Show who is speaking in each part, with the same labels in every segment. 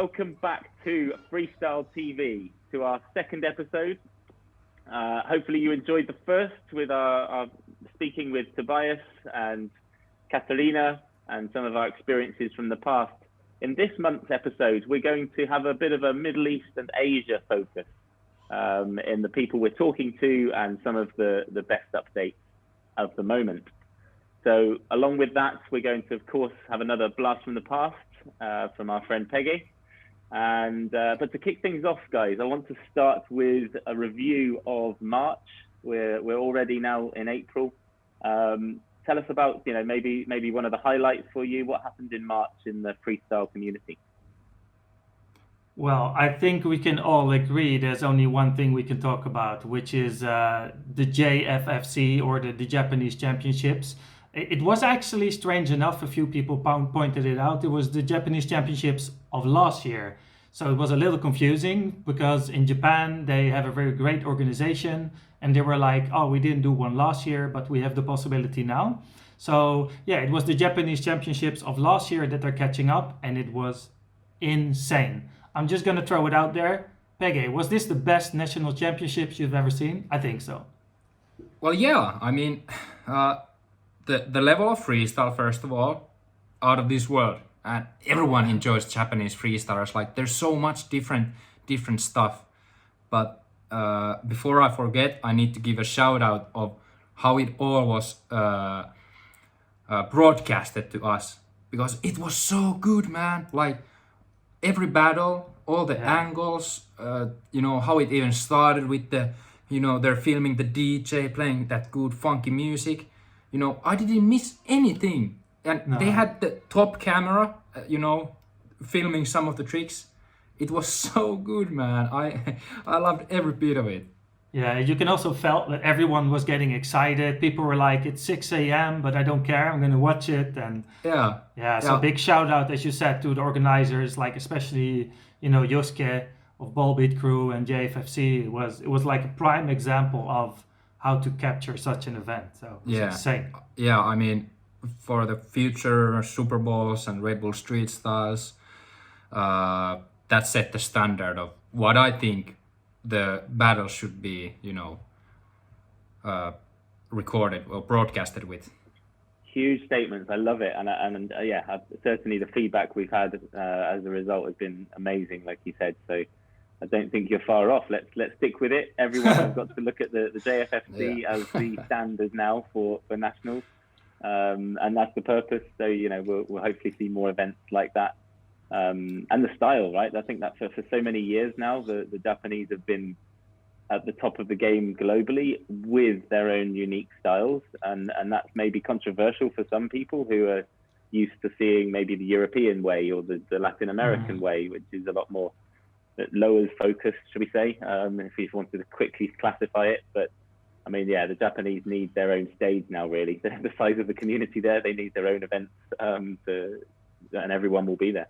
Speaker 1: welcome back to Freestyle TV, to our second episode. Hopefully you enjoyed the first with our speaking with Tobias and Katarina and some of our experiences from the past. In this month's episode, we're going to have a bit of a Middle East and Asia focus in the people we're talking to and some of the best updates of the moment. So along with that, we're going to, of course, have another blast from the past from our friend PeGe. And but to kick things off, guys, I want to start with a review of March. We're already now in April. Tell us about, maybe one of the highlights for you. What happened in March in the freestyle community?
Speaker 2: Well, I think we can all agree there's only one thing we can talk about, which is the JFFC, or the Japanese Championships. It was actually, strange enough, a few people pointed it out. It was the Japanese Championships of last year. So it was a little confusing because in Japan, they have a very great organization. And they were like, oh, we didn't do one last year, but we have the possibility now. So yeah, it was the Japanese Championships of last year that are catching up. And it was insane. I'm just going to throw it out there. PeGe, was this the best national championships you've ever seen? I think so.
Speaker 3: Well, yeah. I mean... The level of freestyle, first of all, out of this world, and everyone enjoys Japanese freestylers. Like, there's so much different stuff. But before I forget, I need to give a shout out of how it all was broadcasted to us, because it was so good, man. Like, every battle, all the angles, how it even started with the, they're filming the DJ playing that good funky music. I didn't miss anything. And they had the top camera, filming some of the tricks. It was so good, man. I loved every bit of it.
Speaker 2: Yeah, you can also felt that everyone was getting excited. People were like, it's 6 a.m., but I don't care. I'm going to watch it. And so big shout out, as you said, to the organizers, like especially, Yosuke of Ballbeat Crew and JFFC. It was like a prime example of how to capture such an event. So it's insane.
Speaker 3: Yeah, I mean, for the future Super Bowls and Red Bull Street Styles, that set the standard of what I think the battle should be, recorded or broadcasted with.
Speaker 1: Huge statements. I love it. And certainly the feedback we've had as a result has been amazing, like you said. So I don't think you're far off. Let's stick with it. Everyone has got to look at the JFFC as the standard now for nationals, and that's the purpose. So we'll hopefully see more events like that, and the style, right? I think that for so many years now, the Japanese have been at the top of the game globally with their own unique styles, and that's maybe controversial for some people who are used to seeing maybe the European way or the Latin American way, which is a lot more lowers focus, should we say, if you wanted to quickly classify it. But I mean, the Japanese need their own stage now, really. The size of the community there, they need their own events, and everyone will be there.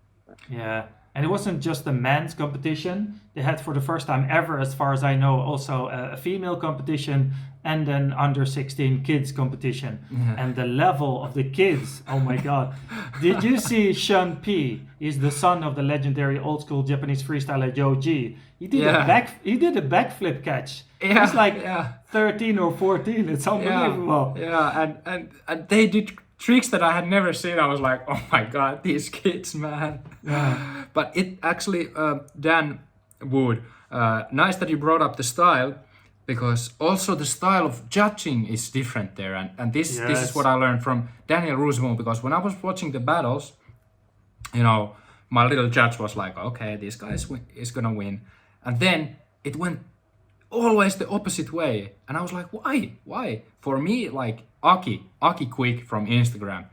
Speaker 2: Yeah, and it wasn't just a men's competition. They had, for the first time ever, as far as I know, also a female competition and an under 16 kids competition. And the level of the kids, oh my God. Did you see Shun P? He's the son of the legendary old school Japanese freestyler Joe G. He did a backflip catch. He's like 13 or 14. It's unbelievable.
Speaker 3: And they did tricks that I had never seen. I was like, oh my God, these kids, man. Yeah. But it actually, Dan Wood, nice that you brought up the style, because also the style of judging is different there. And this is what I learned from Daniël Rooseboom, because when I was watching the battles, my little judge was like, okay, this guy is gonna win. And then it went always the opposite way. And I was like, why? For me, like Aki Quick from Instagram,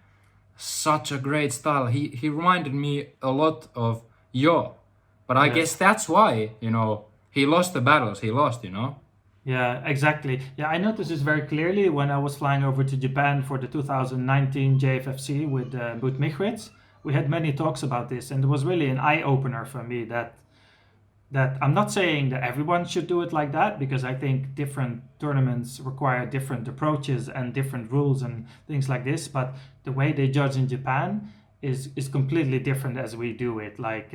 Speaker 3: such a great style. He reminded me a lot of Yo. But I guess that's why, he lost the battles. He lost.
Speaker 2: Yeah, exactly. Yeah, I noticed this very clearly when I was flying over to Japan for the 2019 JFFC with Boot Michritz. We had many talks about this, and it was really an eye-opener for me that I'm not saying that everyone should do it like that, because I think different tournaments require different approaches and different rules and things like this. But the way they judge in Japan, is completely different as we do it. Like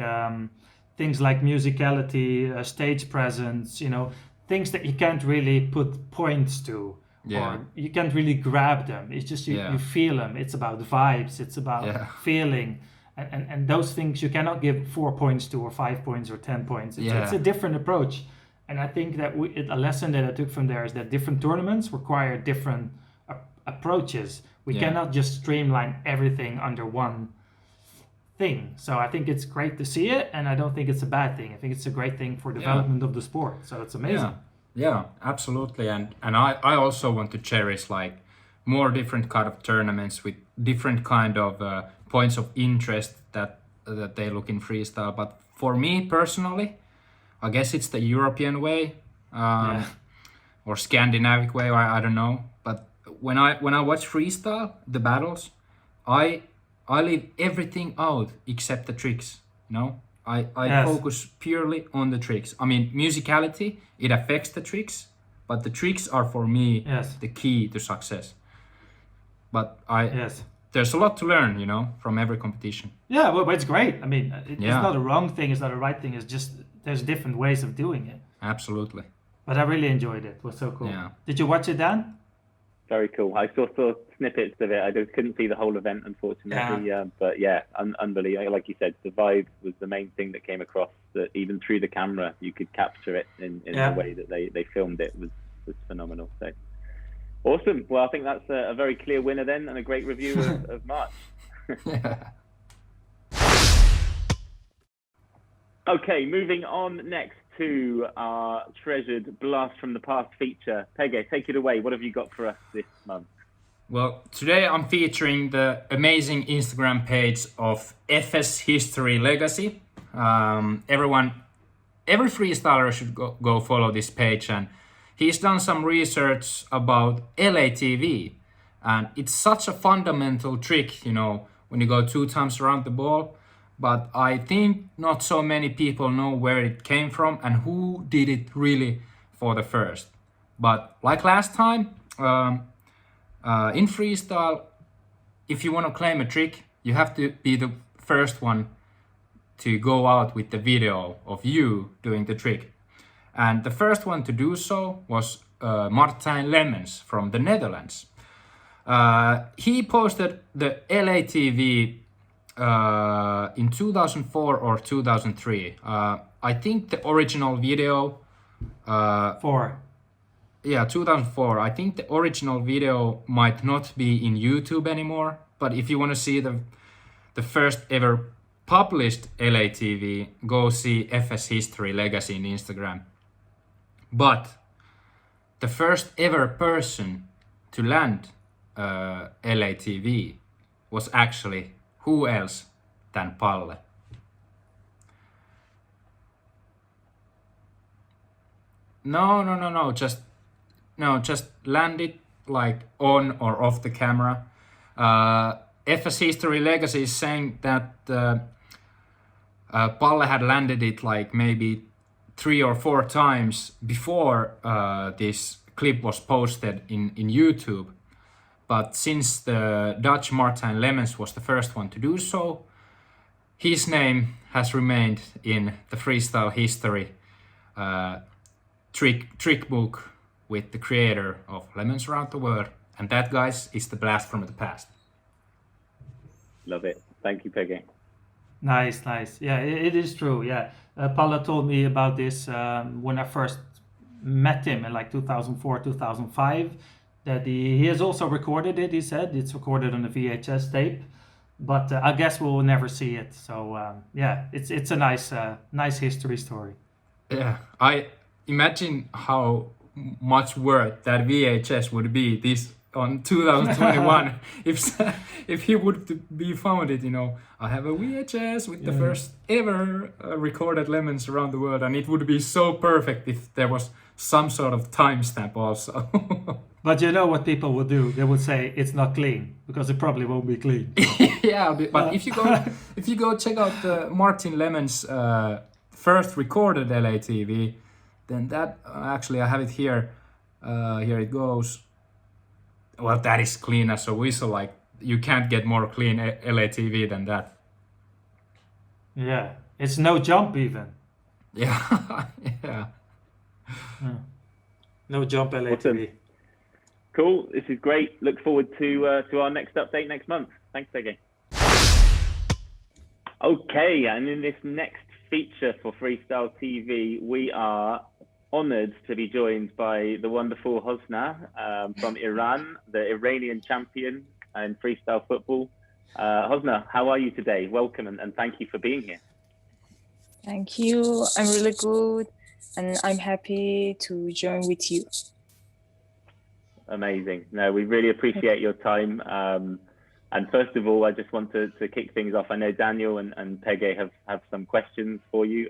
Speaker 2: things like musicality, stage presence, you know, things that you can't really put points to, or you can't really grab them. It's just you feel them. It's about vibes. It's about feeling, and those things you cannot give 4 points to, or 5 points, or 10 points. It's a different approach, and I think that a lesson that I took from there is that different tournaments require different approaches. We cannot just streamline everything under one thing. So I think it's great to see it, and I don't think it's a bad thing. I think it's a great thing for development of the sport. So it's amazing.
Speaker 3: Yeah, absolutely. And I also want to cherish like more different kind of tournaments with different kind of points of interest that they look in freestyle. But for me personally, I guess it's the European way, or Scandinavic way, or I don't know. But when I watch freestyle, the battles, I leave everything out except the tricks. You know, I focus purely on the tricks. I mean, musicality, it affects the tricks, but the tricks are for me the key to success. But there's a lot to learn, you know, from every competition.
Speaker 2: Yeah, well, but it's great. I mean, it's not a wrong thing. It's not a right thing. It's just there's different ways of doing it.
Speaker 3: Absolutely.
Speaker 2: But I really enjoyed it. It was so cool.
Speaker 3: Yeah.
Speaker 2: Did you watch it, Dan?
Speaker 1: Very cool. I saw snippets of it. I couldn't see the whole event, unfortunately. But yeah, unbelievable. Like you said, the vibe was the main thing that came across. That even through the camera, you could capture it in the way that they filmed it. Was phenomenal. So awesome. Well, I think that's a very clear winner then, and a great review of March. Okay, moving on next to our treasured Blast from the Past feature. PeGe, take it away. What have you got for us this month?
Speaker 3: Well, today I'm featuring the amazing Instagram page of FS History Legacy. Every freestyler should go follow this page, and he's done some research about LATV, and it's such a fundamental trick, you know, when you go 2 times around the ball. But I think not so many people know where it came from and who did it really for the first. But like last time, in freestyle, if you want to claim a trick, you have to be the first one to go out with the video of you doing the trick. And the first one to do so was Martijn Lemmens from the Netherlands. He posted the LATV in 2004 or 2003. I think the original video... 2004. I think the original video might not be in YouTube anymore, but if you want to see the first ever published LATV, go see FS History Legacy in Instagram. But the first ever person to land LATV was actually who else than Palle? No. Just land it like on or off the camera. FS History Legacy is saying that Palle had landed it like maybe 3 or 4 times before this clip was posted in YouTube. But since the Dutch Martijn Lemmens was the first one to do so, his name has remained in the freestyle history trick book with the creator of Lemons Around the World. And that, guys, is the Blast from the Past.
Speaker 1: Love it. Thank you, PeGe.
Speaker 2: Nice. Yeah, it is true. Yeah, Palle told me about this when I first met him in like 2004, 2005. That he has also recorded it. He said it's recorded on a VHS tape, but I guess we'll never see it. So it's a nice history story.
Speaker 3: Yeah, I imagine how much worth that VHS would be this on 2021 if he would be found it. You know, I have a VHS with the first ever recorded Lemons Around the World, and it would be so perfect if there was some sort of timestamp also.
Speaker 2: But you know what people would do? They would say it's not clean because it probably won't be clean.
Speaker 3: Yeah, but if you go check out Martijn Lemmens' first recorded LATV, then that actually I have it here. Here it goes. Well, that is clean as a whistle. Like you can't get more clean LATV than that.
Speaker 2: Yeah, it's no jump even.
Speaker 3: Yeah, yeah.
Speaker 2: No jump LATV.
Speaker 1: Awesome. Cool. This is great. Look forward to our next update next month. Thanks, PeGe. Okay, and in this next feature for Freestyle TV, we are honored to be joined by the wonderful Hosna from Iran, the Iranian champion in freestyle football. Hosna, how are you today? Welcome and thank you for being here.
Speaker 4: Thank you. I'm really good and I'm happy to join with you.
Speaker 1: Amazing. No, we really appreciate your time. And first of all, I just want to kick things off. I know Daniel and PeGe have some questions for you.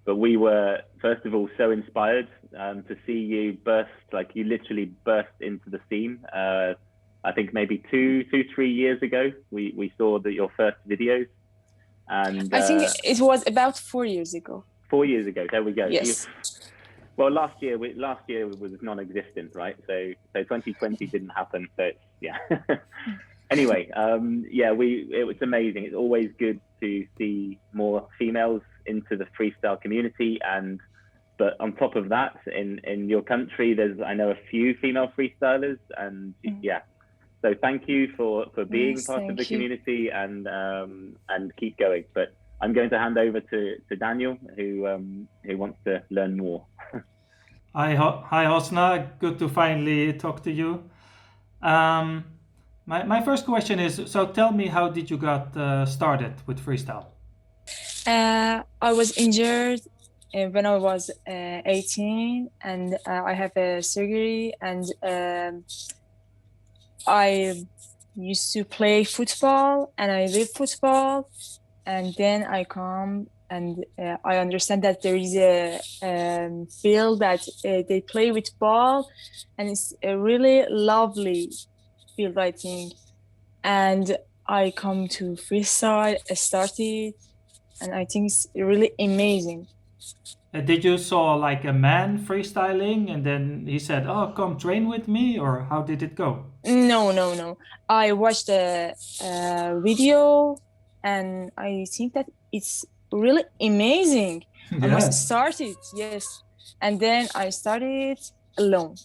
Speaker 1: But we were, first of all, so inspired to see you burst, like you literally burst into the scene. I think maybe 3 years ago, we saw your first videos. And
Speaker 4: I think it was about 4 years ago.
Speaker 1: 4 years ago, there we go.
Speaker 4: Yes.
Speaker 1: Well, last year was non-existent, right? So 2020 didn't happen. So yeah. Anyway, it was amazing. It's always good to see more females into the freestyle community, but on top of that, in your country, I know a few female freestylers, and yeah. So thank you for being part of the community and keep going. But I'm going to hand over to Daniel, who wants to learn more.
Speaker 2: Hi Hosna, good to finally talk to you. My first question is, so tell me, how did you got started with freestyle?
Speaker 4: I was injured when I was 18 and I have a surgery, and I used to play football and I live football, and then I come and I understand that there is a field that they play with ball, and it's a really lovely field, I think. And I come to freestyle, I started, and I think it's really amazing.
Speaker 2: Did you saw like a man freestyling and then he said, oh, come train with me, or how did it go?
Speaker 4: No. I watched the video and I think that it's really amazing.
Speaker 2: Yeah.
Speaker 4: I must start it, yes. And then I started alone.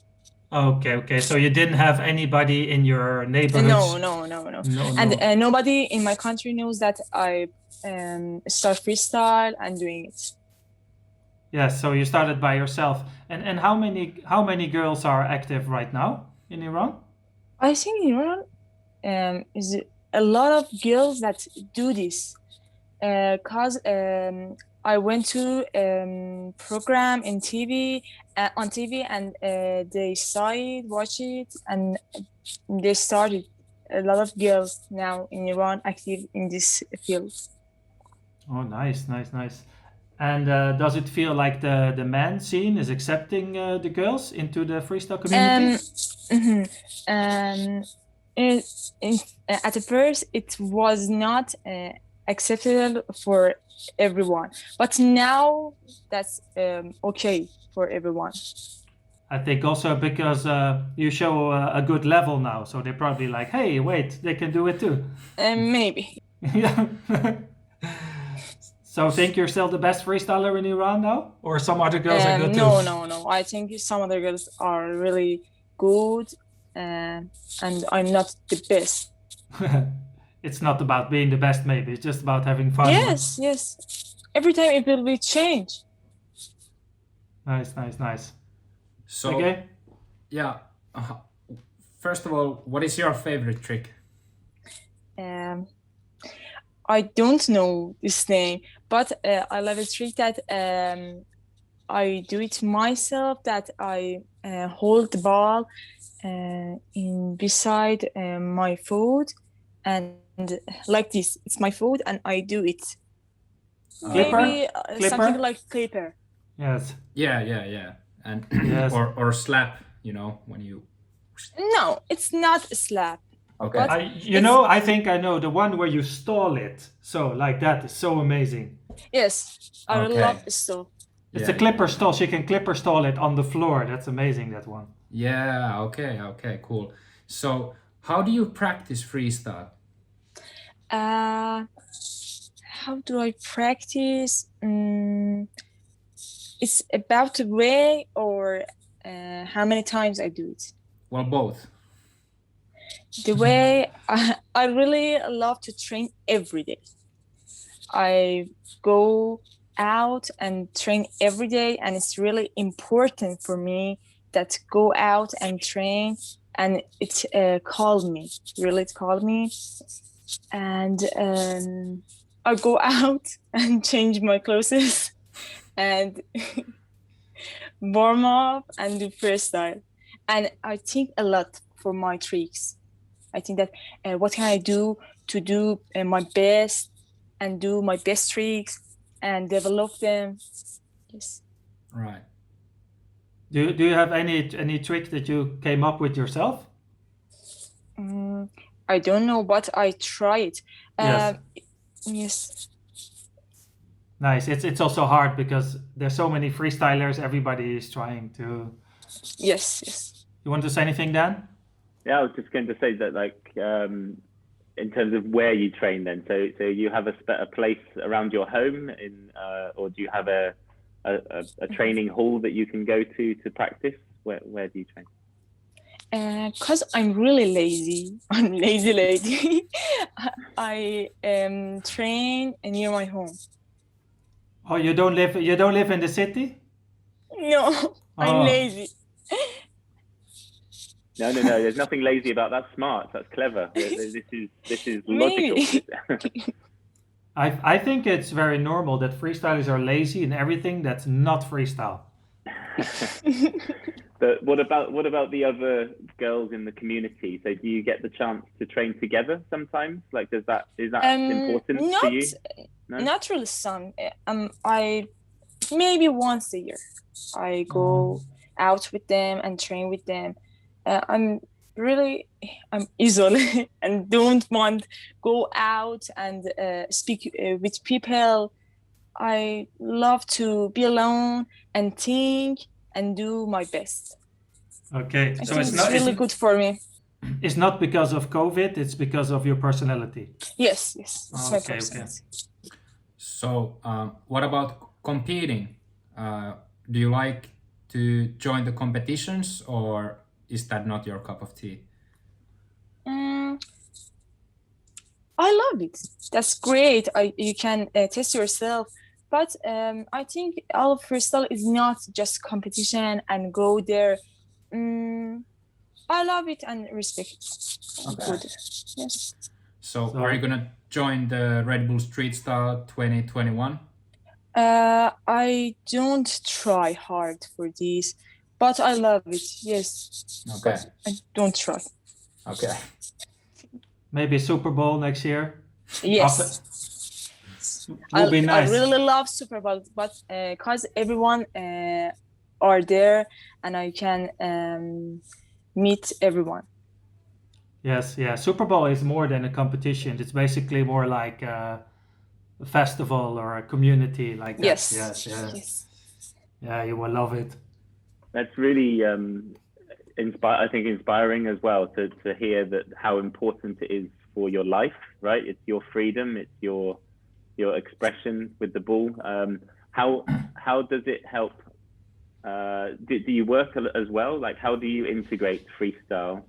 Speaker 2: Okay. So you didn't have anybody in your neighborhood?
Speaker 4: No. And nobody in my country knows that I start freestyle and doing it.
Speaker 2: Yeah, so you started by yourself. And how many girls are active right now in Iran?
Speaker 4: I think in Iran is a lot of girls that do this. Cause I went to program in TV on TV, and they saw it, watch it, and they started. A lot of girls now in Iran active in this field.
Speaker 2: Oh, nice. And does it feel like the man scene is accepting the girls into the freestyle community?
Speaker 4: At first, it was not acceptable for everyone, but now that's okay for everyone.
Speaker 2: I think also because you show a good level now, so they're probably like, hey, wait, they can do it too.
Speaker 4: Maybe.
Speaker 2: Yeah. So think you're still the best freestyler in Iran now? Or some other girls are good too?
Speaker 4: No. I think some other girls are really good, and I'm not the best.
Speaker 2: It's not about being the best, maybe. It's just about having fun.
Speaker 4: Yes. Every time it will be change.
Speaker 2: Nice.
Speaker 3: So,
Speaker 2: okay.
Speaker 3: Yeah. First of all, what is your favorite trick?
Speaker 4: I don't know this name, but I love a trick that I do it myself, that I hold the ball in beside my foot, and like this, it's my foot and I do it. Maybe something like clipper.
Speaker 2: Yes.
Speaker 3: Yeah. And
Speaker 2: yes.
Speaker 3: or slap, when you...
Speaker 4: No, it's not a slap.
Speaker 3: Okay.
Speaker 2: I think I know the one where you stall it. So like that is so amazing.
Speaker 4: Yes, I love stall.
Speaker 2: It's a clipper stall. She can clipper stall it on the floor. That's amazing, that one.
Speaker 3: Yeah, okay, cool. So How do you practice freestyle?
Speaker 4: How do I practice? It's about the way or how many times I do it.
Speaker 3: Well, both.
Speaker 4: The way I really love to train every day. I go out and train every day, and it's really important for me that go out and train, and it called me. Really, it called me, and I go out and change my clothes and warm up and do freestyle. And I think a lot for my tricks. I think that what can I do to do my best and do my best tricks and develop them. Yes.
Speaker 3: Right.
Speaker 2: Do you have any trick that you came up with yourself?
Speaker 4: I don't know, but I try it.
Speaker 2: Yes.
Speaker 4: Yes.
Speaker 2: Nice. It's also hard because there's so many freestylers. Everybody is trying to.
Speaker 4: Yes. Yes.
Speaker 2: You want to say anything, Dan?
Speaker 1: Yeah, I was just going to say that, like, in terms of where you train, then. So you have a place around your home, or do you have a training hall that you can go to practice? Where do you train?
Speaker 4: Because I'm really lazy. I'm lazy lady. I train near my home.
Speaker 2: Oh, you don't live in the city?
Speaker 4: No, I'm lazy.
Speaker 1: No. There's nothing lazy about that. That's smart. That's clever. This is logical.
Speaker 2: I think it's very normal that freestylers are lazy in everything that's not freestyle.
Speaker 1: But what about the other girls in the community? So do you get the chance to train together sometimes? Like, is that important to you? No?
Speaker 4: Not really. I maybe once a year I go out with them and train with them. I'm isolated and don't want go out and speak with people. I love to be alone and think and do my best.
Speaker 2: Okay,
Speaker 4: I think it's really good for me.
Speaker 2: It's not because of COVID, it's because of your personality.
Speaker 4: Yes, it's my personality.
Speaker 3: Okay. So what about competing? Do you like to join the competitions, or is that not your cup of tea?
Speaker 4: I love it. That's great. You can test yourself. But I think all of freestyle is not just competition and go there. I love it and respect it.
Speaker 3: Okay.
Speaker 4: Good. Yes.
Speaker 3: So are you gonna join the Red Bull Street Style 2021?
Speaker 4: I don't try hard for this, but I love it. Yes.
Speaker 3: Okay.
Speaker 4: But I don't try.
Speaker 3: Okay.
Speaker 2: Maybe Super Bowl next year.
Speaker 4: Yes.
Speaker 2: Will be nice.
Speaker 4: I really love Super Bowl, but because everyone are there and I can meet everyone.
Speaker 2: Yes, yeah. Super Bowl is more than a competition. It's basically more like a festival or a community like that.
Speaker 4: Yes.
Speaker 2: Yeah, you will love it.
Speaker 1: That's really inspiring as well to hear that how important it is for your life, right? It's your freedom, it's your expression with the ball. How does it help? Do you work as well? Like, how do you integrate freestyle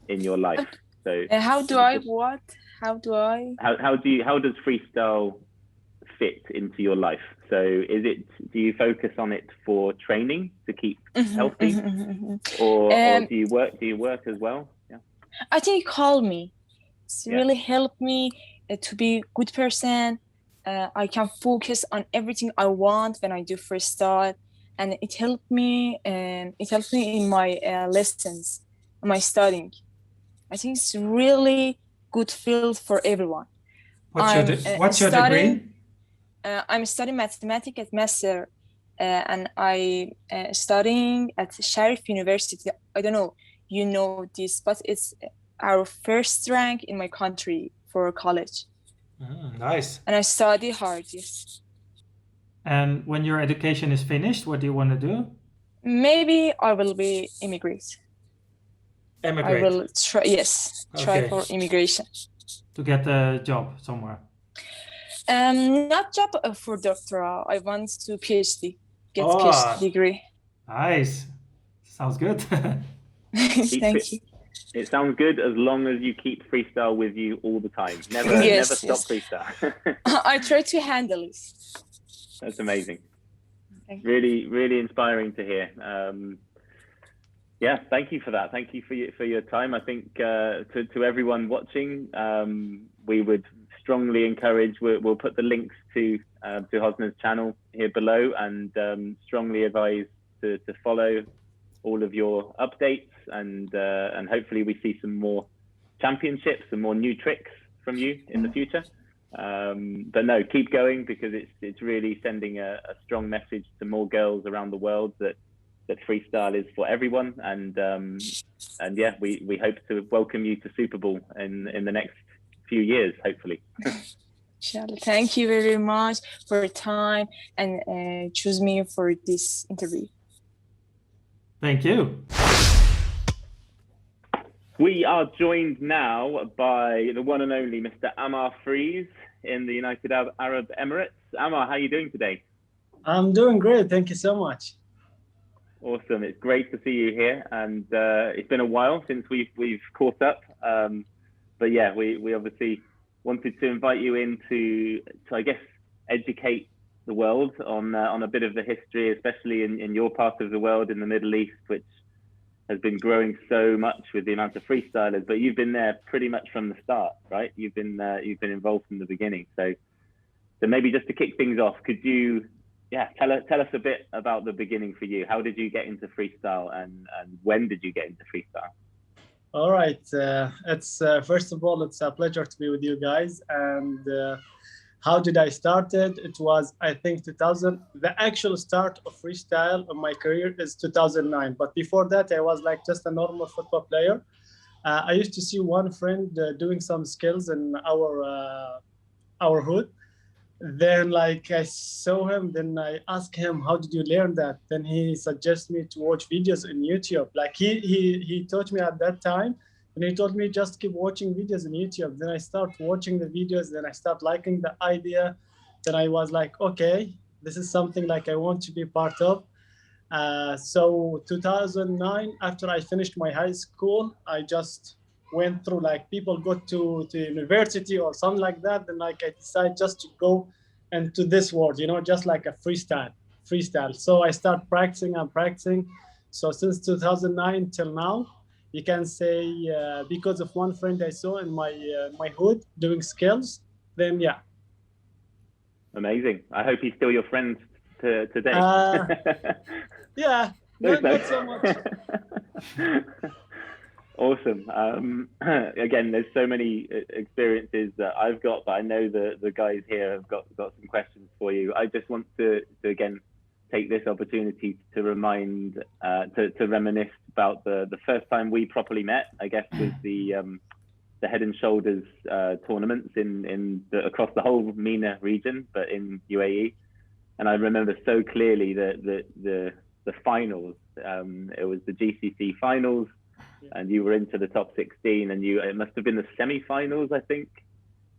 Speaker 1: in your life? So
Speaker 4: how
Speaker 1: does freestyle fit into your life? So do you focus on it for training to keep healthy, or do you work as well? Yeah.
Speaker 4: I think it called me. It's really helped me to be a good person. I can focus on everything I want when I do freestyle, and it helped me. In my lessons, my studying. I think it's really good field for everyone.
Speaker 2: What's your degree?
Speaker 4: I'm studying mathematics at master, and I studying at Sharif University. I don't know you know this, but it's our first rank in my country for college.
Speaker 2: Nice.
Speaker 4: And I study hard, yes.
Speaker 2: And when your education is finished, what do you want to do?
Speaker 4: Maybe I will be immigrant. I
Speaker 2: Emigrate
Speaker 4: will try. Yes, try
Speaker 2: Okay.
Speaker 4: for immigration.
Speaker 2: to get a job somewhere.
Speaker 4: Not job for doctoral. I want to PhD, get
Speaker 2: Oh.
Speaker 4: PhD degree.
Speaker 2: Nice. Sounds good.
Speaker 4: Thank you.
Speaker 1: It sounds good as long as you keep freestyle with you all the time. Never
Speaker 4: Yes,
Speaker 1: stop
Speaker 4: yes.
Speaker 1: freestyle.
Speaker 4: I try to handle it.
Speaker 1: That's amazing.
Speaker 4: Thank you.
Speaker 1: Really, really inspiring to hear. Yeah, thank you for that. Thank you for your time. I think to everyone watching, we would strongly encourage. We'll put the links to Hosna's channel here below, and strongly advise to follow all of your updates, and hopefully we see some more championships and more new tricks from you in the future. But no, keep going, because it's really sending a strong message to more girls around the world that freestyle is for everyone, and yeah, we hope to welcome you to Super Bowl in the next few years, hopefully.
Speaker 4: Inshallah. Thank you very much for your time and choose me for this interview.
Speaker 2: Thank you.
Speaker 1: We are joined now by the one and only Mr. Ammar Freez in the United Arab Emirates. Ammar, how are you doing today?
Speaker 5: I'm doing great. Thank you so much.
Speaker 1: Awesome. It's great to see you here, and it's been a while since we've caught up. But yeah, we obviously wanted to invite you in to I guess educate the world on a bit of the history, especially in your part of the world, in the Middle East, which has been growing so much with the amount of freestylers. But you've been there pretty much from the start, right? You've been involved from the beginning. So maybe just to kick things off, could you tell us a bit about the beginning for you? How did you get into freestyle, and when did you get into freestyle?
Speaker 5: All right. It's first of all, it's a pleasure to be with you guys. And how did I start it? It was, I think, 2000. The actual start of freestyle of my career is 2009. But before that, I was like just a normal football player. I used to see one friend doing some skills in our hood. Then like I saw him, then I asked him, how did you learn that? Then he suggested me to watch videos on YouTube. Like he taught me at that time, and he told me just keep watching videos on YouTube. Then I started watching the videos, then I started liking the idea. Then I was like, okay, this is something like I want to be part of. So 2009, after I finished my high school, I just went through, like people go to university or something like that. Then like I decided just to go into this world, just like a freestyle. So I start practicing and practicing. So since 2009 till now, you can say because of one friend I saw in my hood doing skills, then yeah.
Speaker 1: Amazing. I hope he's still your friend today.
Speaker 5: Yeah, not so much.
Speaker 1: Awesome. Again, there's so many experiences that I've got, but I know the guys here have got some questions for you. I just want to again take this opportunity to remind, to reminisce about the first time we properly met. I guess was the Head and Shoulders tournaments across the whole MENA region, but in UAE. And I remember so clearly the finals. It was the GCC finals. And you were into the top 16, and it must have been the semi-finals, I think.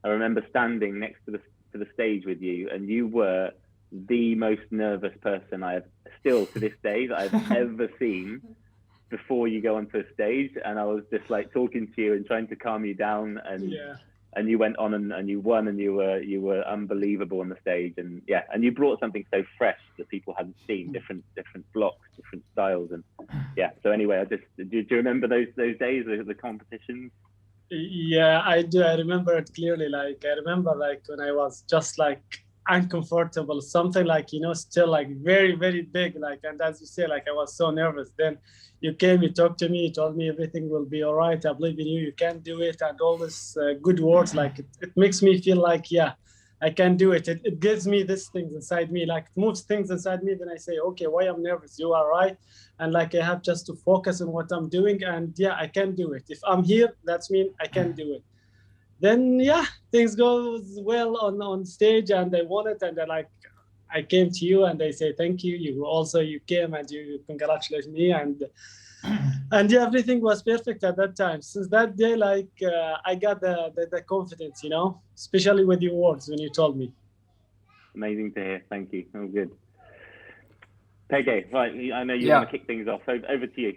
Speaker 1: I remember standing next to the stage with you, and you were the most nervous person I have still to this day that I've ever seen before you go onto a stage. And I was just like talking to you and trying to calm you down, and you went on and you won, and you were unbelievable on the stage, and you brought something so fresh that people hadn't seen, different blocks, different styles, and so anyway, do you remember those days, the competitions?
Speaker 5: Yeah, I do. I remember it clearly. Like I remember like when I was just like uncomfortable, something like, still like very, very big, like, and as you say, like I was so nervous. Then you came, you talked to me, you told me everything will be all right, I believe in you, you can do it, and all this good words. Like it makes me feel like, I can do it. It gives me these things inside me, like it moves things inside me. Then I say, okay, why I'm nervous? You are right. And like I have just to focus on what I'm doing, and I can do it. If I'm here, that's mean I can do it. Then things goes well on stage, and I won it, and I came to you and I say thank you. You came and you congratulated me, and And yeah, everything was perfect at that time. Since that day, like I got the confidence, you know, especially with your words when you told me.
Speaker 1: Amazing to hear. Thank you. Oh, good. PeGe, right? I know you
Speaker 3: Yeah.
Speaker 1: want to kick things off. So over to you.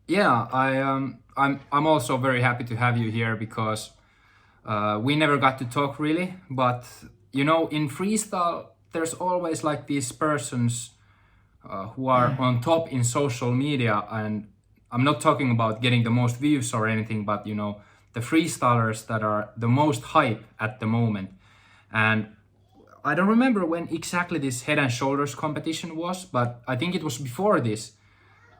Speaker 3: Yeah, I'm also very happy to have you here because we never got to talk really, but you know, in freestyle, there's always like these persons who are on top in social media, and I'm not talking about getting the most views or anything, but you know, the freestylers that are the most hype at the moment. And I don't remember when exactly this Head and Shoulders competition was, but I think it was before this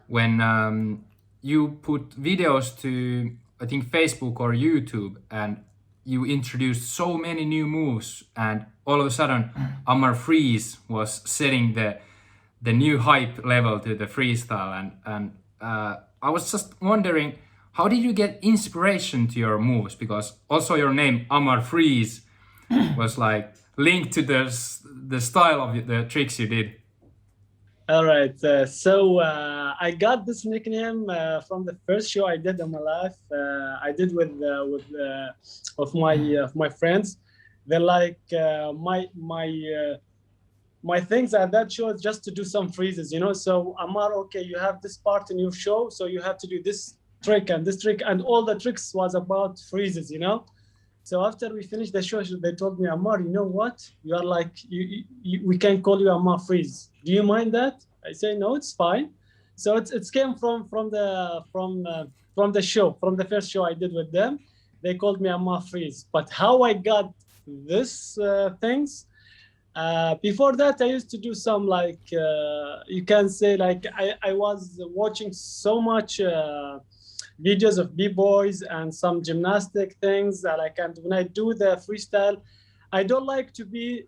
Speaker 3: when you put videos to, I think, Facebook or YouTube, and you introduced so many new moves, and all of a sudden Ammar Freez was setting the new hype level to the freestyle, and I was just wondering, how did you get inspiration to your moves? Because also your name Ammar Freez was like linked to the style of the tricks you did.
Speaker 5: All right. So I got this nickname from the first show I did in my life. I did with of my friends. They're like my things at that show is just to do some freezes, you know. So Ammar, okay, you have this part in your show, so you have to do this trick and this trick, and all the tricks was about freezes, you know. So after we finished the show, they told me, Ammar, you know what? You are like, we can call you Ammar Freez. Do you mind that? I say, no, it's fine. So it came from the show, from the first show I did with them. They called me Ammar Freez. But how I got this things, before that, I used to do some like, you can say like, I was watching so much videos of b-boys and some gymnastic things, like, and when I do the freestyle, I don't like to be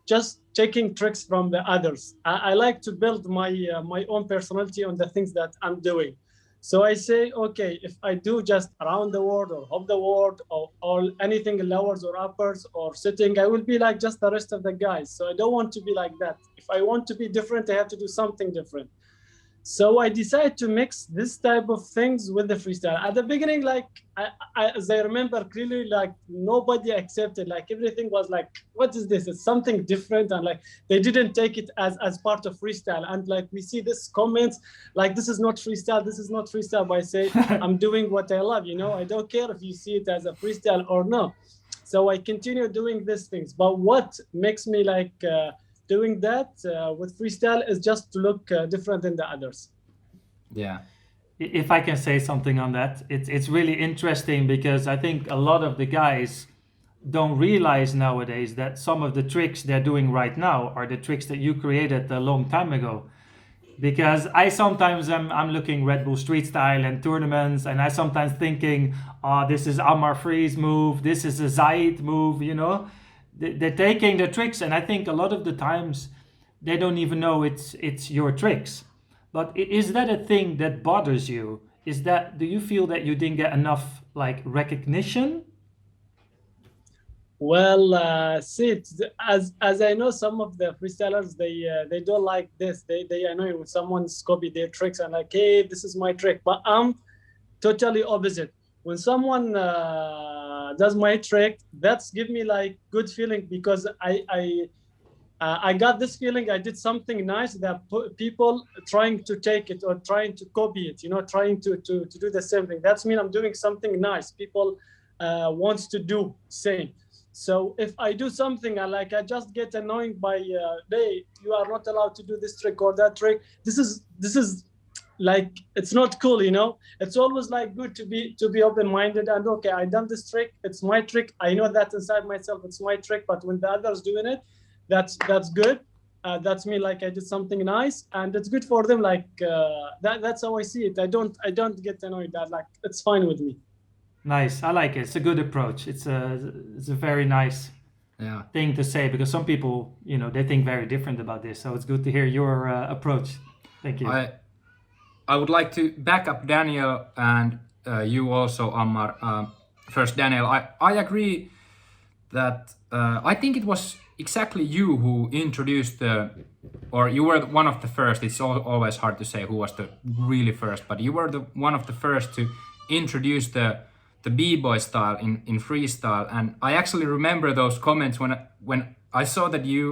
Speaker 5: just taking tricks from the others. I like to build my my own personality on the things that I'm doing. So I say, okay, if I do just around the world or hop the world or anything lowers or uppers or sitting, I will be like just the rest of the guys. So I don't want to be like that. If I want to be different, I have to do something different. So I decided to mix this type of things with the freestyle. At the beginning, like as I remember clearly, like nobody accepted. Like everything was like, "What is this? It's something different," and like they didn't take it as part of freestyle. And like we see this comments, like this is not freestyle. This is not freestyle. But I say I'm doing what I love. You know, I don't care if you see it as a freestyle or no. So I continue doing these things. But what makes me like doing that with freestyle is just to look different than the others.
Speaker 3: Yeah.
Speaker 2: If I can say something on that, it's really interesting because I think a lot of the guys don't realize nowadays that some of the tricks they're doing right now are the tricks that you created a long time ago. Because I sometimes I'm looking Red Bull Street Style and tournaments, and I sometimes thinking, oh, this is Ammar Freez move, this is a Zaid move, you know. They're taking the tricks, and I think a lot of the times they don't even know it's your tricks. But is that a thing that bothers you? Do you feel that you didn't get enough like recognition?
Speaker 5: Well, see, as I know, some of the freestylers they don't like this. They annoy when someone's copy their tricks and like, hey, this is my trick. But I'm totally opposite. When someone does my trick, that's give me like good feeling because I got this feeling I did something nice that people trying to take it or trying to copy it, you know, trying to do the same thing. That's mean I'm doing something nice. People wants to do same. So if I do something I like, I just get annoyed by, hey, you are not allowed to do this trick or that trick. This is like, it's not cool, you know. It's always like good to be open-minded and okay, I done this trick, it's my trick. I know that inside myself it's my trick, but when the others doing it, that's good. That's me, like I did something nice and it's good for them. Like that's how I see it. I don't get annoyed. That like it's fine with me.
Speaker 2: Nice, I like it. It's a good approach. It's a very nice thing to say because some people, you know, they think very different about this. So it's good to hear your approach. Thank you.
Speaker 3: I would like to back up Daniel and you also, Ammar. First, Daniel, I agree that I think it was exactly you who introduced or you were one of the first. It's always hard to say who was the really first, but you were one of the first to introduce the b-boy style in freestyle. And I actually remember those comments when I saw that you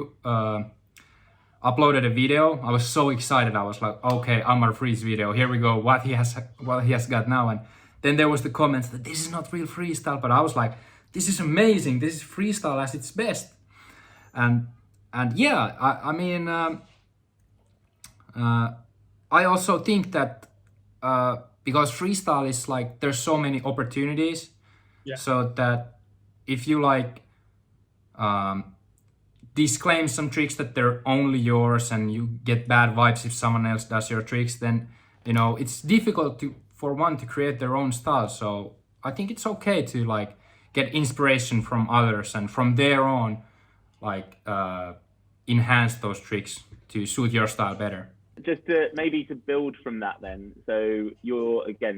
Speaker 3: uploaded a video. I was so excited. I was like, okay, Ammar Freez video. Here we go. What he has got now. And then there was the comments that this is not real freestyle. But I was like, this is amazing. This is freestyle at its best. And yeah, I mean, I also think that because freestyle is like there's so many opportunities, so that if you like disclaim some tricks that they're only yours and you get bad vibes if someone else does your tricks, then you know it's difficult for one to create their own style. So I think it's okay to like get inspiration from others and from there on like enhance those tricks to suit your style better.
Speaker 1: Just maybe to build from that then. So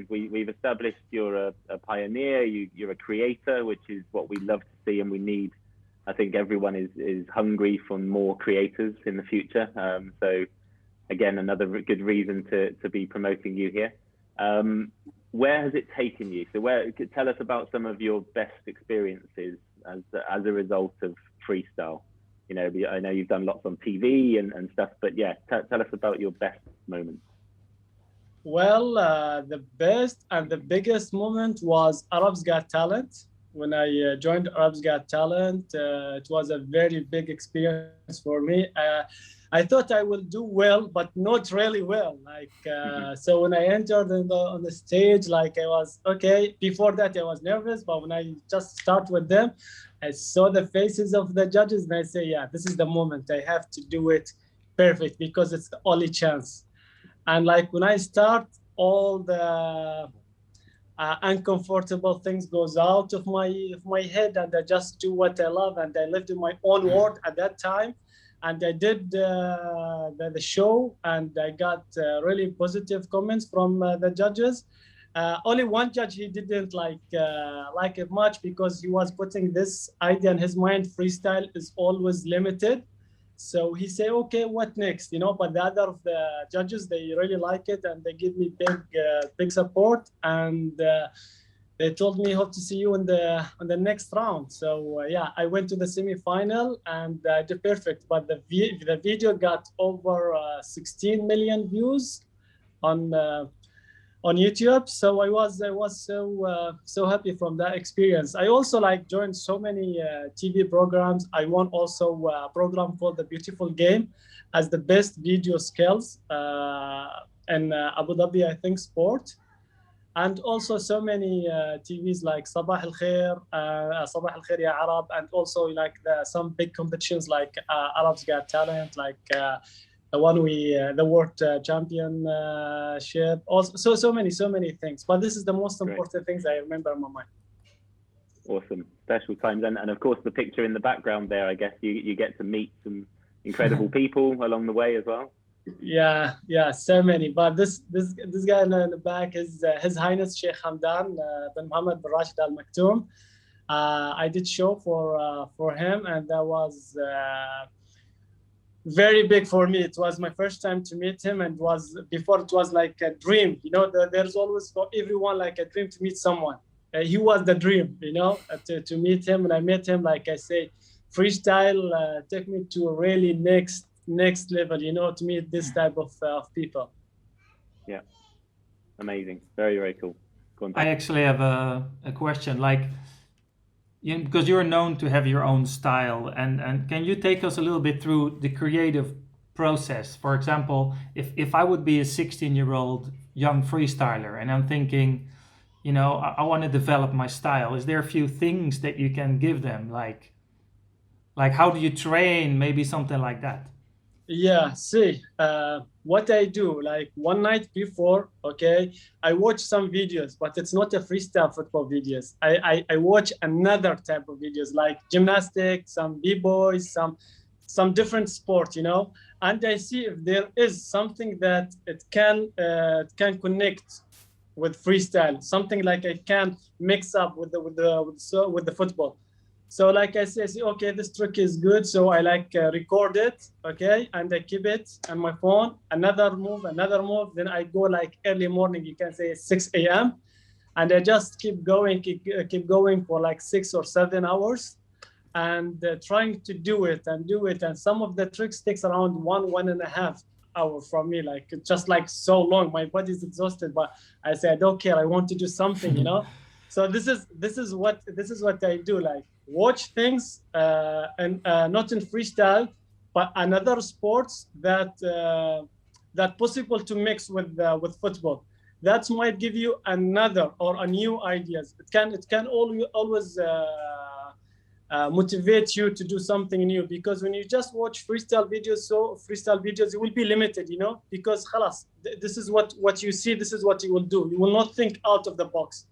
Speaker 1: we've established you're a pioneer, you're a creator, which is what we love to see, and we need. I think everyone is hungry for more creators in the future. So again, another good reason to be promoting you here. Where has it taken you? So tell us about some of your best experiences as a result of freestyle. You know, I know you've done lots on TV and stuff, but yeah, tell us about your best moments.
Speaker 5: Well, the best and the biggest moment was Arab's Got Talent. When I joined Arab's Got Talent, it was a very big experience for me. I thought I will do well, but not really well. Like, so when I entered on the stage, like I was okay. Before that, I was nervous, but when I just start with them, I saw the faces of the judges, and I say, yeah, this is the moment. I have to do it perfect because it's the only chance. And like when I start, all the uncomfortable things goes out of my head, and I just do what I love, and I lived in my own world at that time. And I did the show, and I got really positive comments from the judges. Only one judge, he didn't like it much because he was putting this idea in his mind: freestyle is always limited. So he said, okay, what next? You know, but the other of the judges, they really like it, and they give me big support. And they told me, hope to see you on the next round. So yeah, I went to the semi-final and I did perfect. But the video got over 16 million views on YouTube. So I was so happy from that experience. I also like joined so many TV programs. I won also a program called The Beautiful Game as the best video skills in Abu Dhabi, I think, sport. And also so many TVs like Sabah Al Khair, Sabah Al Khair Ya Arab, and also like some big competitions like Arab's Got Talent, like the one the World Championship. Also, so many things. But this is the most important things I remember in my mind.
Speaker 1: Awesome, special times, and of course the picture in the background there. I guess you get to meet some incredible people along the way as well.
Speaker 5: Yeah, so many. But this guy in the back is His Highness Sheikh Hamdan bin Mohammed bin Rashid Al Maktoum. I did show for him, and that was very big for me. It was my first time to meet him, and before it was like a dream. You know, there's always for everyone like a dream to meet someone. He was the dream, you know, to meet him. And I met him, like I say, freestyle took me to a really next level, you know, to meet this type of people.
Speaker 1: Yeah, amazing, very cool. Go on.
Speaker 2: I actually have a question, like, because you're known to have your own style, and can you take us a little bit through the creative process? For example, if I would be a 16-year-old young freestyler and I'm thinking, you know, I want to develop my style, is there a few things that you can give them, like how do you train, maybe something like that?
Speaker 5: Yeah, see, what I do, like one night before, okay, I watch some videos, but it's not a freestyle football videos. I watch another type of videos, like gymnastics, some b-boys, some different sport, you know, and I see if there is something that it can connect with freestyle, something like I can mix up with the football. So like I say, okay, this trick is good. So I like record it, okay, and I keep it on my phone. Another move. Then I go like early morning. You can say 6 a.m. and I just keep going for like 6 or 7 hours, and trying to do it. And some of the tricks takes around 1.5 hours from me. Like it's just like so long. My body's exhausted, but I say I don't care. I want to do something, you know. So this is what I do. Like watch things and not in freestyle, but another sports that possible to mix with football. That might give you another or a new ideas. It can always motivate you to do something new, because when you just watch freestyle videos, you will be limited, you know, because khalas, this is what you see, this is what you will do. You will not think out of the box.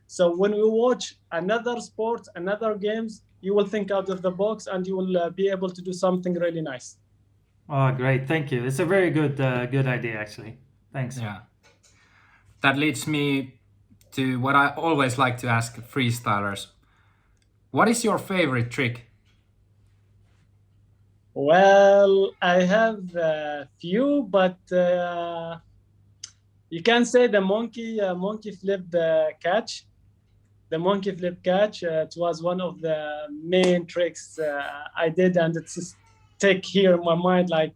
Speaker 5: So when you watch another sport, another games, you will think out of the box and you will be able to do something really nice.
Speaker 2: Oh, great. Thank you. It's a very good idea, actually. Thanks.
Speaker 3: Yeah. That leads me to what I always like to ask freestylers. What is your favorite trick?
Speaker 5: Well, I have a few, but you can say the monkey flip catch. The monkey flip catch, it was one of the main tricks I did, and it's stick here in my mind. Like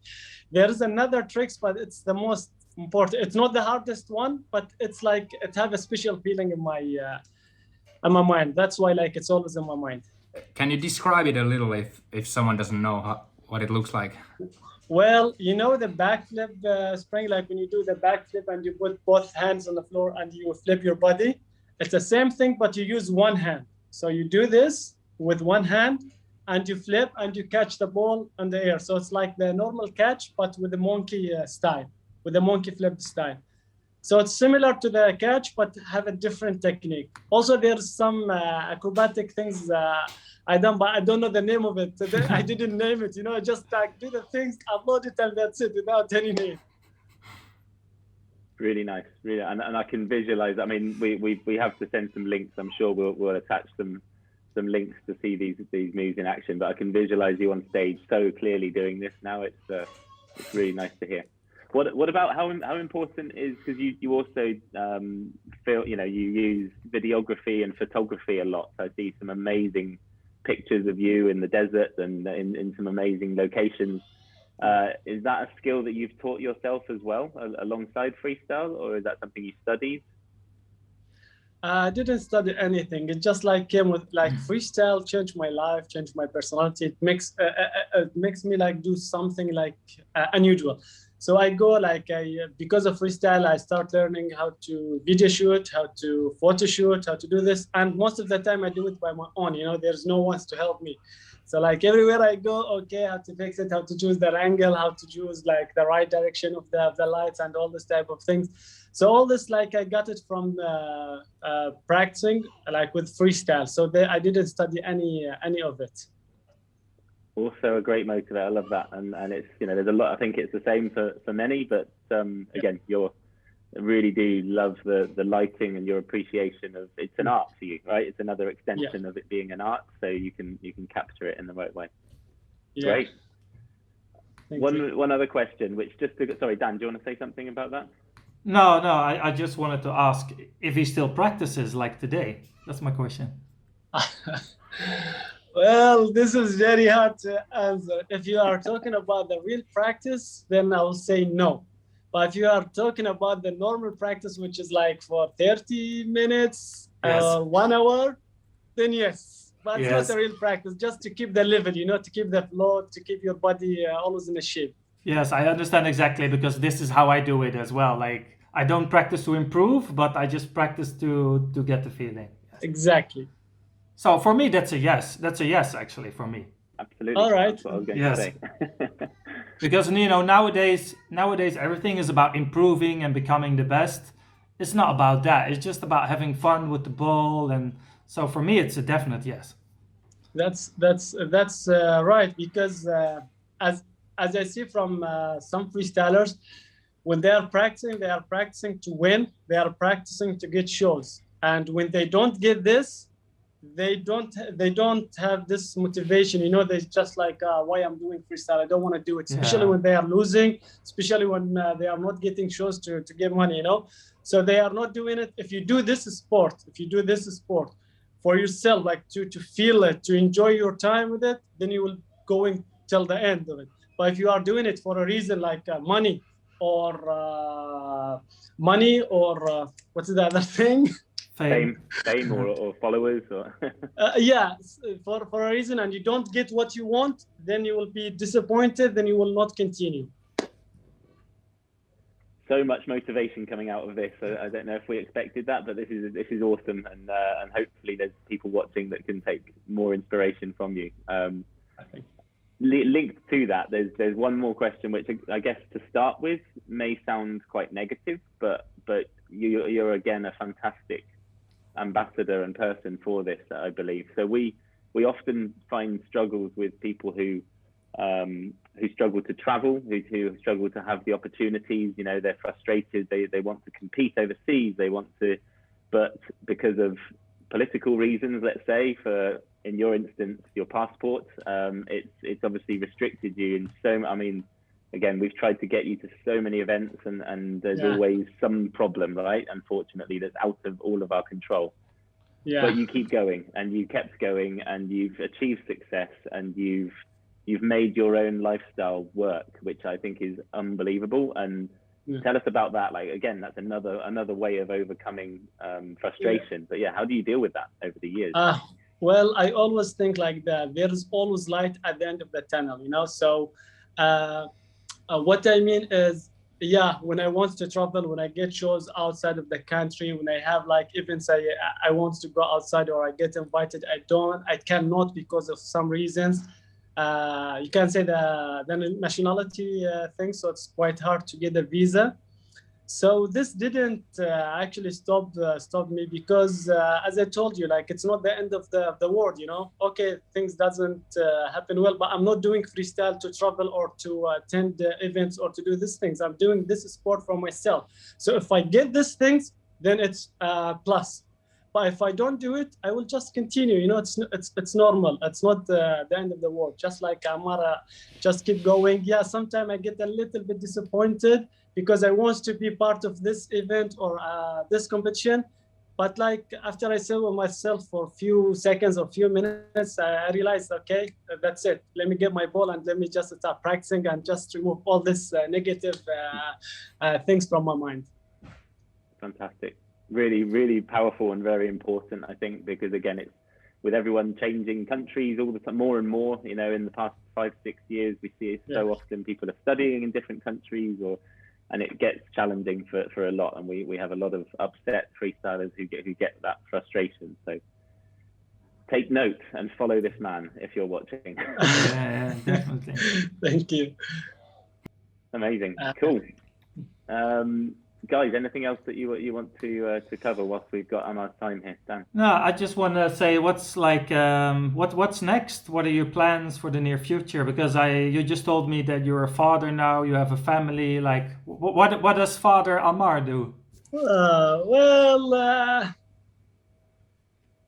Speaker 5: there's another tricks, but it's the most important. It's not the hardest one, but it's like it have a special feeling in my mind. That's why like it's always in my mind.
Speaker 3: Can you describe it a little if someone doesn't know what it looks like?
Speaker 5: Well, you know the backflip spring, like when you do the backflip and you put both hands on the floor and you flip your body. It's the same thing, but you use one hand. So you do this with one hand and you flip and you catch the ball in the air. So it's like the normal catch, but with the monkey style, with the monkey flip style. So it's similar to the catch, but have a different technique. Also, there's some acrobatic things I done, but I don't know the name of it. So I didn't name it, you know, just like do the things, upload it, and that's it without any name.
Speaker 1: Really nice, really, and I can visualize. I mean, we have to send some links. I'm sure we'll attach some links to see these moves in action. But I can visualize you on stage so clearly doing this now. It's really nice to hear. What about how important is, because you also feel, you know, you use videography and photography a lot. So I see some amazing pictures of you in the desert and in some amazing locations. Is that a skill that you've taught yourself as well alongside freestyle, or is that something you studied?
Speaker 5: I didn't study anything. It just like came with like freestyle, changed my life, changed my personality. It makes me like do something like unusual. So I go like because of freestyle, I start learning how to video shoot, how to photo shoot, how to do this. And most of the time I do it by my own, you know, there's no one to help me. So like everywhere I go, okay, how to fix it, how to choose the angle, how to choose like the right direction of the lights and all this type of things. So all this, like I got it from practicing like with freestyle. So I didn't study any of it.
Speaker 1: Also a great motivator. I love that, and it's, you know, there's a lot. I think it's the same for many, but again, I really do love the lighting and your appreciation of it's an art for you, right? It's another extension of it being an art, so you can capture it in the right way. Yeah. Great. One other question, which sorry, Dan, do you want to say something about that?
Speaker 2: No, I just wanted to ask if he still practices like today. That's my question.
Speaker 5: Well, this is very hard to answer. If you are talking about the real practice, then I will say no. But if you are talking about the normal practice, which is like for 30 minutes, 1 hour, then yes. But it's not a real practice, just to keep the level, you know, to keep the flow, to keep your body always in a shape.
Speaker 2: Yes, I understand exactly, because this is how I do it as well. Like, I don't practice to improve, but I just practice to get the feeling.
Speaker 5: Exactly.
Speaker 2: So for me, that's a yes. That's a yes, actually, for me.
Speaker 1: Absolutely.
Speaker 5: All right.
Speaker 1: That's what I was going to say.
Speaker 2: Because, you know, nowadays everything is about improving and becoming the best. It's not about that. It's just about having fun with the ball, and so for me, it's a definite yes.
Speaker 5: That's right, because as I see from some freestylers, when they are practicing to win. They are practicing to get shows, and when they don't get this, they don't have this motivation. You know, they just like, why I'm doing freestyle, I don't want to do it, especially when they are losing, especially when they are not getting shows to get money, you know. So they are not doing it. If you do this sport for yourself, like to feel it, to enjoy your time with it, then you will going till the end of it. But if you are doing it for a reason like money or what's the other thing?
Speaker 1: Fame or followers or
Speaker 5: yeah, for a reason, and you don't get what you want, then you will be disappointed, then you will not continue.
Speaker 1: So much motivation coming out of this. I don't know if we expected that, but this is awesome, and hopefully there's people watching that can take more inspiration from you. Linked to that, there's one more question, which I guess to start with may sound quite negative, but you're again a fantastic ambassador and person for this, I believe. So we often find struggles with people who struggle to travel, who struggle to have the opportunities. You know, they're frustrated. They want to compete overseas. They want to, but because of political reasons, let's say, in your instance, your passport, it's obviously restricted you in so. I mean, again, we've tried to get you to so many events, and there's always some problem, right? Unfortunately, that's out of all of our control. Yeah. But you keep going, and you kept going, and you've achieved success, and you've made your own lifestyle work, which I think is unbelievable. And tell us about that. Like, again, that's another way of overcoming frustration. But yeah, how do you deal with that over the years?
Speaker 5: Well, I always think like that. There's always light at the end of the tunnel, you know. So what I mean is, when I want to travel, when I get shows outside of the country, when I have like events I want to go outside or I get invited, I cannot because of some reasons. You can say the nationality thing, so it's quite hard to get a visa. So this didn't actually stop me because, as I told you, like it's not the end of the world, you know. Okay, things doesn't happen well, but I'm not doing freestyle to travel or to attend events or to do these things. I'm doing this sport for myself. So if I get these things, then it's plus. But if I don't do it, I will just continue. You know, it's normal. It's not the end of the world. Just like Ammar, just keep going. Yeah, sometimes I get a little bit disappointed because I want to be part of this event or this competition. But like after I sit with myself for a few seconds or few minutes, I realized, okay, that's it. Let me get my ball and let me just start practicing and just remove all this negative things from my mind.
Speaker 1: Fantastic. Really, really powerful and very important, I think, because again, it's with everyone changing countries all the time, more and more, you know, in the past 5-6 years, we see it so often people are studying in different countries and it gets challenging for a lot. And we have a lot of upset freestylers who get that frustration. So take note and follow this man if you're watching.
Speaker 2: Yeah, definitely.
Speaker 5: Thank you.
Speaker 1: Amazing. Cool. Guys, anything else that you want to cover whilst we've got Ammar's time here, Dan?
Speaker 2: No, I just want to say what's next? What are your plans for the near future? Because you just told me that you're a father now, you have a family. Like, what does Father Ammar do?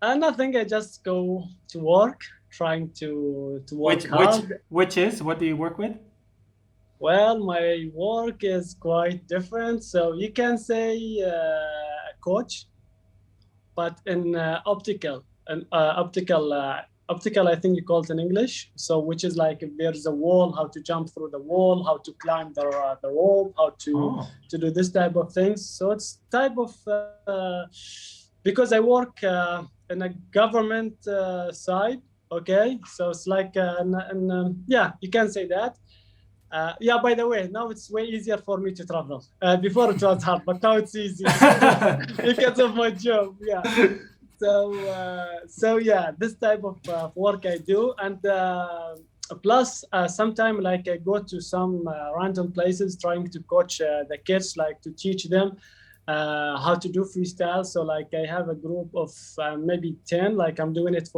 Speaker 5: Nothing. I just go to work, trying to work hard.
Speaker 2: What do you work with?
Speaker 5: Well, my work is quite different. So you can say a coach, but in optical, I think you call it in English. So which is like if there's a wall, how to jump through the wall, how to climb the rope, how to do this type of things. So it's type of, because I work in a government side. Okay, so it's like, you can say that. By the way, now it's way easier for me to travel. Before it was hard, but now it's easy because of my job. Yeah. So this type of work I do, and plus sometimes like I go to some random places trying to coach the kids, like to teach them how to do freestyle. So like I have a group of maybe 10. Like I'm doing it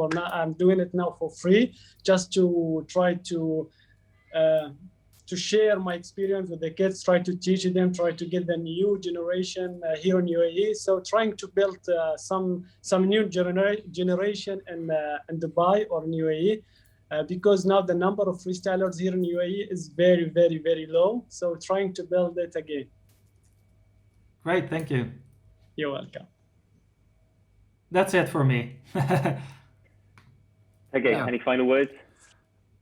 Speaker 5: now for free, just to try to to share my experience with the kids, try to teach them, try to get the new generation here in UAE. So trying to build some new generation in Dubai or in UAE, because now the number of freestylers here in UAE is very, very, very low. So trying to build it again.
Speaker 2: Great, thank you.
Speaker 5: You're welcome.
Speaker 2: That's it for me.
Speaker 1: Okay,
Speaker 3: Yeah.
Speaker 1: any final words?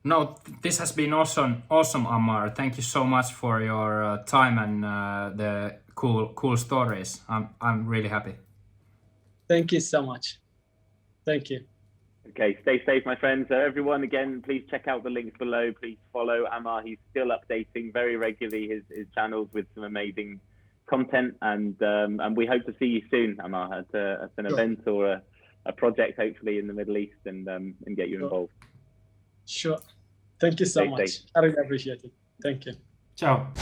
Speaker 3: No, this has been awesome, Ammar. Thank you so much for your time and the cool stories. I'm really happy.
Speaker 5: Thank you so much. Thank you.
Speaker 1: Okay, stay safe, my friends. Everyone, again, please check out the links below. Please follow Ammar. He's still updating very regularly his channels with some amazing content, and we hope to see you soon, Ammar, at an event or a project, hopefully in the Middle East, and get you involved.
Speaker 5: Sure. Thank you so much. I really appreciate it. Thank you.
Speaker 2: Ciao.